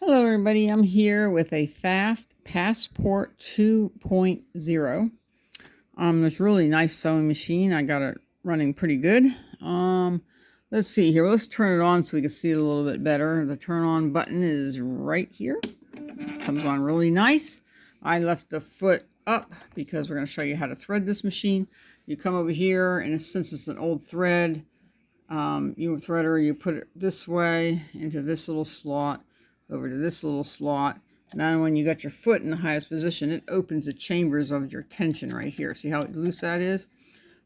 Hello everybody, I'm here with a PFAFF Passport 2.0. This really nice sewing machine. I got it running pretty good. Let's see here. Let's turn it on so we can see it a little bit better. The turn on button is right here. Comes on really nice. I left the foot up because we're going to show you how to thread this machine. You come over here, and since it's an old thread, you threader, you put it this way into this little slot, over to this little slot. Now when you got your foot in the highest position, it opens the chambers of your tension right here. See how loose that is?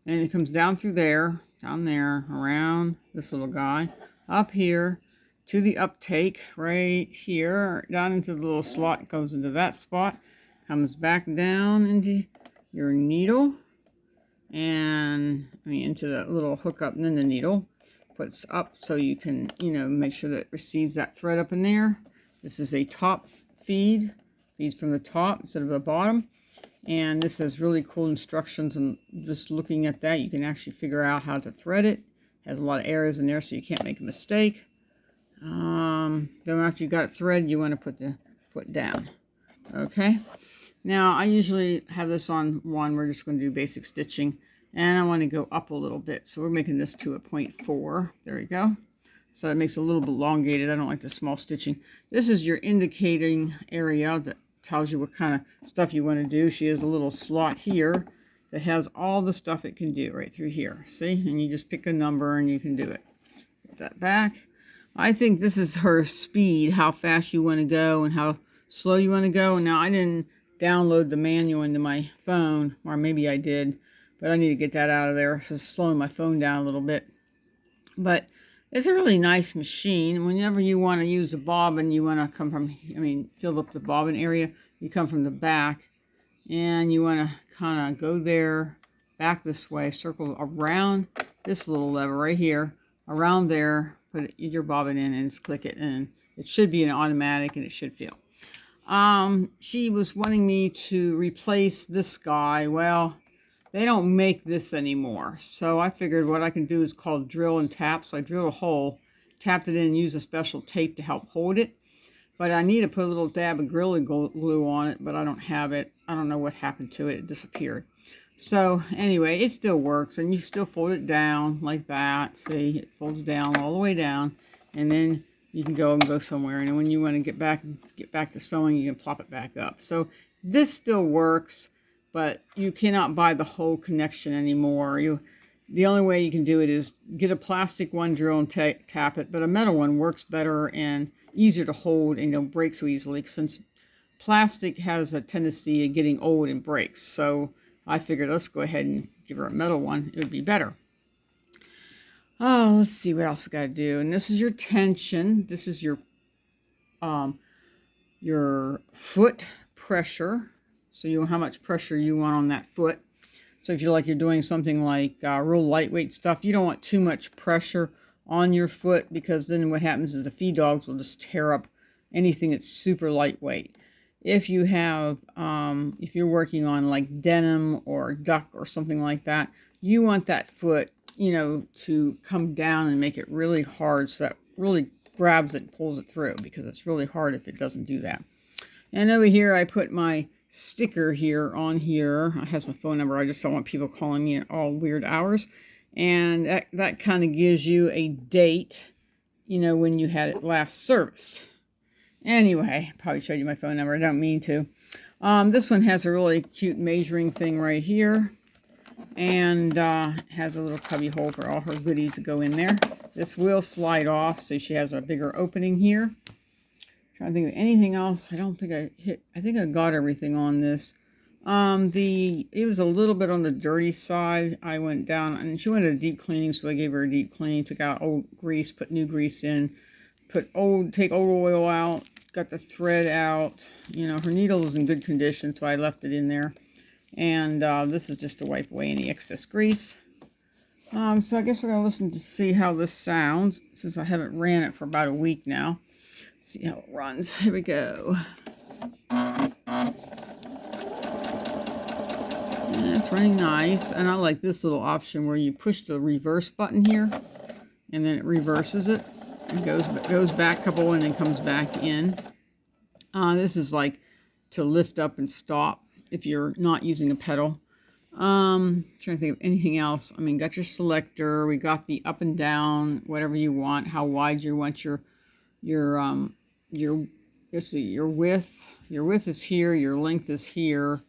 And it comes down through there, down there, around this little guy, up here to the uptake right here, down into the little slot, goes into that spot, comes back down into your needle, and into that little hook up, and then the needle puts up so you can, make sure that it receives that thread up in there. This is a top feed, feeds from the top instead of the bottom. And this has really cool instructions, and just looking at that, you can actually figure out how to thread it. It has a lot of areas in there so you can't make a mistake. Then after you got it threaded, you want to put the foot down. Okay. Now, I usually have this on one. We're just going to do basic stitching. And I want to go up a little bit. So we're making this to a 0.4. There you go. So it makes it a little bit elongated. I don't like the small stitching. This is your indicating area that tells you what kind of stuff you want to do. She has a little slot here that has all the stuff it can do right through here. See? And you just pick a number and you can do it. Put that back. I think this is her speed, how fast you want to go and how slow you want to go. Now, I didn't download the manual into my phone, or maybe I did, but I need to get that out of there. So it's slowing my phone down a little bit. But it's a really nice machine. Whenever you want to use a bobbin, you want to come from, fill up the bobbin area, you come from the back, and you want to kind of go there, back this way, circle around this little lever right here, around there, put your bobbin in and just click it, and it should be an automatic and it should feel. She was wanting me to replace this guy. Well, they don't make this anymore. So I figured what I can do is called drill and tap. So I drilled a hole, tapped it in, and used a special tape to help hold it. But I need to put a little dab of Gorilla Glue on it, but I don't have it. I don't know what happened to it. It disappeared. So anyway, it still works, and you still fold it down like that. See, it folds down all the way down, and then you can go somewhere. And when you want to get back to sewing, you can plop it back up. So this still works. But you cannot buy the whole connection anymore. The only way you can do it is get a plastic one, drill and tap it. But a metal one works better and easier to hold and don't break so easily, since plastic has a tendency of getting old and breaks. So I figured let's go ahead and give her a metal one. It would be better. Oh, let's see what else we got to do. And this is your tension. This is your foot pressure. So you know how much pressure you want on that foot. So if you're doing something like real lightweight stuff, you don't want too much pressure on your foot, because then what happens is the feed dogs will just tear up anything that's super lightweight. If you have, if you're working on like denim or duck or something like that, you want that foot, to come down and make it really hard, so that really grabs it and pulls it through, because it's really hard if it doesn't do that. And over here I put my sticker here on here. It has my phone number. I just don't want people calling me at all weird hours. And that kind of gives you a date, when you had it last serviced. Anyway, probably showed you my phone number. I don't mean to. This one has a really cute measuring thing right here. And has a little cubby hole for all her goodies to go in there. This will slide off, so she has a bigger opening here. Trying to think of anything else. I don't think I think I got everything on this. It was a little bit on the dirty side. I went down, and she wanted a deep cleaning, so I gave her a deep cleaning. Took out old grease, put new grease in, take old oil out, got the thread out. Her needle is in good condition, so I left it in there. And this is just to wipe away any excess grease. So I guess we're gonna listen to see how this sounds, since I haven't ran it for about a week now. See how it runs. Here we go. Yeah, it's running nice. And I like this little option where you push the reverse button here, and then it reverses it. It goes back a couple and then comes back in. This is like to lift up and stop if you're not using a pedal. Trying to think of anything else. I mean, got your selector. We got the up and down, whatever you want, how wide you want your let's see, your width. Your width is here. Your length is here.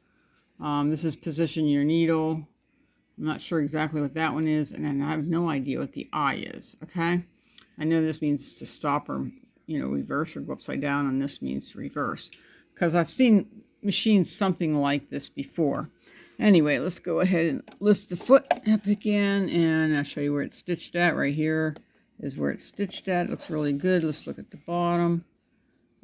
This is position your needle. I'm not sure exactly what that one is, and then I have no idea what the I is. Okay, I know this means to stop or reverse or go upside down, and this means to reverse, because I've seen machines something like this before. Anyway, let's go ahead and lift the foot up again, and I'll show you where it's stitched at. Right here is where it's stitched at. It looks really good. Let's look at the bottom.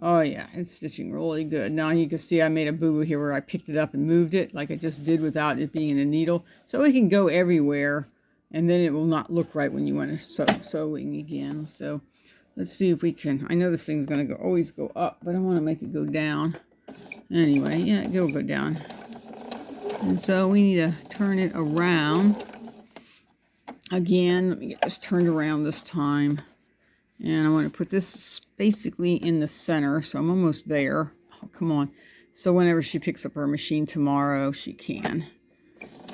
Oh yeah, it's stitching really good. Now you can see I made a boo-boo here where I picked it up and moved it like I just did without it being in a needle. So it can go everywhere, and then it will not look right when you want to sewing again. So let's see if we can. I know this thing's going to always go up, but I want to make it go down. Anyway, yeah, it will go down. And so we need to turn it around. Again, let me get this turned around this time. And I want to put this basically in the center, so I'm almost there. Oh, come on. So whenever she picks up her machine tomorrow, she can.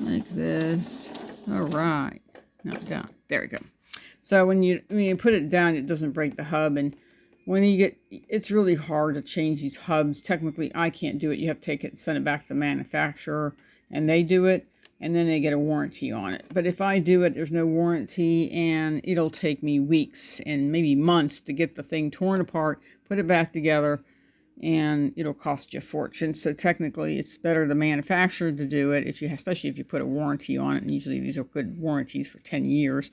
Like this. All right. No, down. There we go. So when you put it down, it doesn't break the hub. And when you get, it's really hard to change these hubs. Technically, I can't do it. You have to take it and send it back to the manufacturer, and they do it, and then they get a warranty on it. But if I do it, there's no warranty, and it'll take me weeks and maybe months to get the thing torn apart, put it back together, and it'll cost you a fortune. So technically, it's better the manufacturer to do it, especially if you put a warranty on it, and usually these are good warranties for 10 years.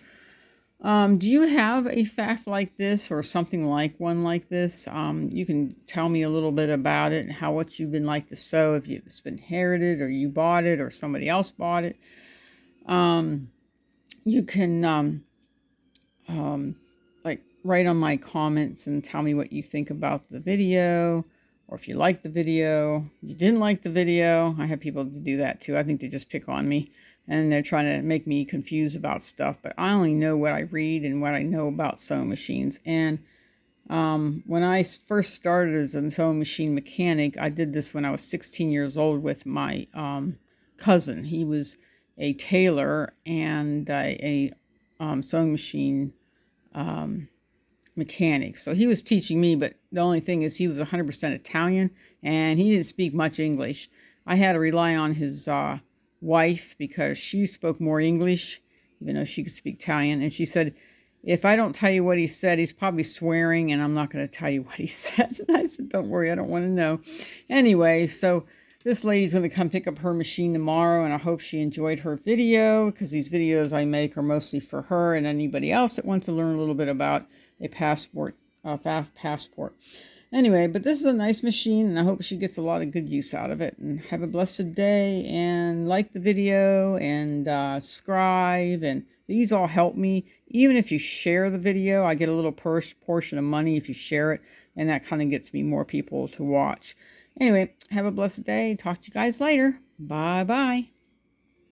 Do you have a PFAFF like this or something like one like this? You can tell me a little bit about it and what you've been like to sew, if it's been inherited or you bought it or somebody else bought it. You can like write on my comments and tell me what you think about the video, or if you like the video. If you didn't like the video, I have people to do that too. I think they just pick on me. And they're trying to make me confused about stuff. But I only know what I read and what I know about sewing machines. And when I first started as a sewing machine mechanic, I did this when I was 16 years old with my cousin. He was a tailor and a sewing machine mechanic. So he was teaching me, but the only thing is he was 100% Italian, and he didn't speak much English. I had to rely on his wife, because she spoke more English, even though she could speak Italian. And she said, if I don't tell you what he said, he's probably swearing, and I'm not going to tell you what he said. And I said, don't worry, I don't want to know. Anyway, so this lady's going to come pick up her machine tomorrow, and I hope she enjoyed her video, because these videos I make are mostly for her and anybody else that wants to learn a little bit about a passport, PFAFF passport. Anyway, but this is a nice machine, and I hope she gets a lot of good use out of it. And have a blessed day, and like the video, and subscribe, and these all help me. Even if you share the video, I get a little portion of money if you share it, and that kind of gets me more people to watch. Anyway, have a blessed day. Talk to you guys later. Bye-bye.